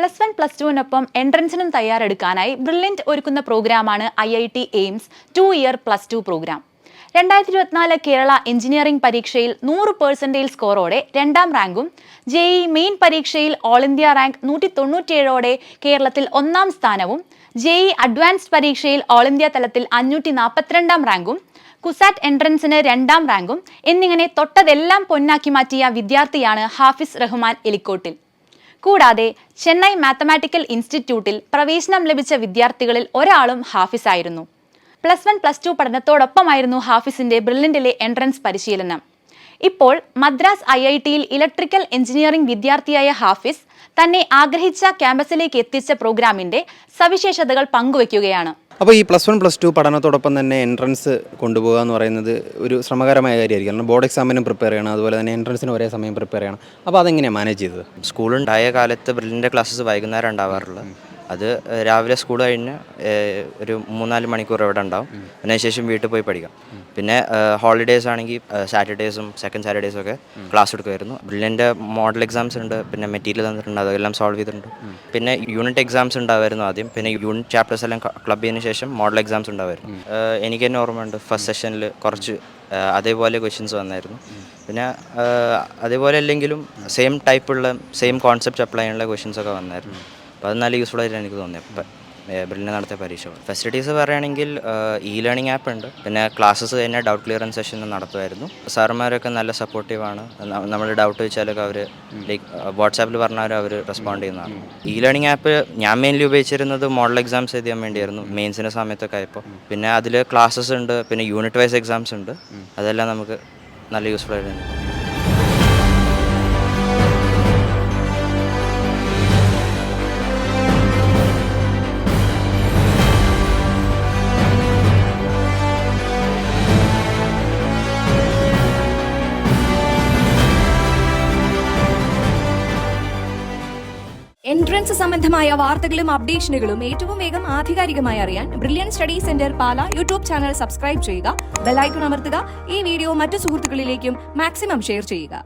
+1+2 എൻട്രൻസിനും തയ്യാറെടുക്കാനായി brilliant ഒരുക്കുന്ന പ്രോഗ്രാമാണ് IIT AIIMS 2-year +2 programme. 2024 Kerala engineering പരീക്ഷയിൽ 100% സ്കോറോടെ 2ാം റാങ്കും, JEE മെയിൻ പരീക്ഷയിൽ ഓൾ ഇന്ത്യ റാങ്ക് 197ഓടെ കേരളത്തിൽ 1ാം സ്ഥാനവും, JEE അഡ്വാൻസ്ഡ് പരീക്ഷയിൽ ഓൾ ഇന്ത്യ തലത്തിൽ 542ാം റാങ്കും, കുസാറ്റ് എൻട്രൻസിന് 2ാം റാങ്കും എന്നിങ്ങനെ തൊട്ടതെല്ലാം പൊന്നാക്കി മാറ്റിയ വിദ്യാർത്ഥിയാണ് ഹാഫിസ് റഹ്മാൻ എലിക്കോട്ടിൽ. കൂടാതെ ചെന്നൈ മാത്തമാറ്റിക്കൽ ഇൻസ്റ്റിറ്റ്യൂട്ടിൽ പ്രവേശനം ലഭിച്ച വിദ്യാർത്ഥികളിൽ ഒരാളും ഹാഫിസ് ആയിരുന്നു. +1+2 പഠനത്തോടൊപ്പമായിരുന്നു ഹാഫിസിന്റെ ബ്രില്യൻറ്റിലെ എൻട്രൻസ് പരിശീലനം. ഇപ്പോൾ മദ്രാസ് IITയിൽ ഇലക്ട്രിക്കൽ എഞ്ചിനീയറിംഗ് വിദ്യാർത്ഥിയായ ഹാഫിസ് തന്നെ ആഗ്രഹിച്ച ക്യാമ്പസിലേക്ക് എത്തിച്ച പ്രോഗ്രാമിന്റെ സവിശേഷതകൾ പങ്കുവയ്ക്കുകയാണ്. അപ്പോൾ ഈ +1+2 പഠനത്തോടൊപ്പം തന്നെ എൻട്രൻസ് കൊണ്ടുപോകുക എന്ന് പറയുന്നത് ഒരു ശ്രമകരമായ കാര്യമായിരിക്കും. കാരണം ബോർഡ് എക്സാമിനും പ്രിപ്പയർ ചെയ്യണം, അതുപോലെ തന്നെ എൻട്രൻസിന് ഒരേ സമയം പ്രിപ്പയർ ചെയ്യണം. അപ്പോൾ അതെങ്ങനെയാണ് മാനേജ് ചെയ്തത്? സ്കൂളുണ്ടായ കാലത്ത് ബ്രില്യൻ്റെ ക്ലാസ്സസ് വൈകുന്നേരം ഉണ്ടാവാറുള്ളത്. അത് രാവിലെ സ്കൂൾ കഴിഞ്ഞ് ഒരു 3-4 മണിക്കൂർ ഇവിടെ ഉണ്ടാവും. അതിനുശേഷം വീട്ടിൽ പോയി പഠിക്കാം. പിന്നെ ഹോളിഡേയ്സ് ആണെങ്കിൽ സാറ്റർഡേയ്സും സെക്കൻഡ് സാറ്റർഡേയ്സും ഒക്കെ ക്ലാസ് എടുക്കുമായിരുന്നു. ബ്രില്യൻ്റെ മോഡൽ എക്സാംസ് ഉണ്ട്, പിന്നെ മെറ്റീരിയൽ തന്നിട്ടുണ്ട്, അതെല്ലാം സോൾവ് ചെയ്തിട്ടുണ്ട്. പിന്നെ യൂണിറ്റ് എക്സാംസ് ഉണ്ടാവുമായിരുന്നു ആദ്യം, പിന്നെ യൂണിറ്റ് ചാപ്റ്റേഴ്സ് എല്ലാം ക്ലബ് ചെയ്തതിന് ശേഷം മോഡൽ എക്സാംസ് ഉണ്ടാവുമായിരുന്നു. എനിക്ക് തന്നെ ഓർമ്മയുണ്ട്, ഫസ്റ്റ് സെഷനിൽ കുറച്ച് അതേപോലെ ക്വസ്റ്റ്യൻസ് വന്നായിരുന്നു. പിന്നെ അതേപോലെ അല്ലെങ്കിലും സെയിം ടൈപ്പുള്ള സെയിം കോൺസെപ്റ്റ് അപ്ലൈ ചെയ്യാനുള്ള ക്വസ്റ്റ്യൻസ് ഒക്കെ വന്നായിരുന്നു. അപ്പോൾ അത് നല്ല യൂസ്ഫുൾ ആയിട്ടാണ് എനിക്ക് തോന്നിയത് ഇപ്പം ബ്രില്യൻ്റ് നടത്തിയ പരീക്ഷ. ഫെസിലിറ്റീസ് പറയുകയാണെങ്കിൽ ലേണിംഗ് ആപ്പ് ഉണ്ട്, പിന്നെ ക്ലാസ്സസ് തന്നെ ഡൗട്ട് ക്ലിയറൻസ് സെഷൻ നടത്തുമായിരുന്നു. സാറുമാരൊക്കെ നല്ല സപ്പോർട്ടീവാണ്. നമ്മൾ ഡൗട്ട് വെച്ചാലൊക്കെ അവർ ലൈക്ക് വാട്സാപ്പിൽ പറഞ്ഞാലും അവർ റെസ്പോണ്ട് ചെയ്യുന്നതാണ്. ലേണിംഗ് ആപ്പ് ഞാൻ മെയിൻലി ഉപയോഗിച്ചിരുന്നത് മോഡൽ എക്സാംസ് എഴുതാൻ വേണ്ടിയായിരുന്നു, മെയിൻസിൻ്റെ സമയത്തൊക്കെ ആയപ്പോൾ. പിന്നെ അതിൽ ക്ലാസ്സസ് ഉണ്ട്, പിന്നെ യൂണിറ്റ് വൈസ് എക്സാംസ് ഉണ്ട്. അതെല്ലാം നമുക്ക് നല്ല യൂസ്ഫുൾ ആയിട്ട്. എൻട്രൻസ് സംബന്ധമായ വാർത്തകളും അപ്ഡേഷനുകളും ഏറ്റവും വേഗം ആധികാരികമായി അറിയാൻ ബ്രില്യൻ സ്റ്റഡി സെന്റർ പാല യൂട്യൂബ് ചാനൽ സബ്സ്ക്രൈബ് ചെയ്യുക, ബെൽ ഐക്കൺ അമർത്തുക, ഈ വീഡിയോ മറ്റു സുഹൃത്തുക്കളിലേക്കും മാക്സിമം ഷെയർ ചെയ്യുക.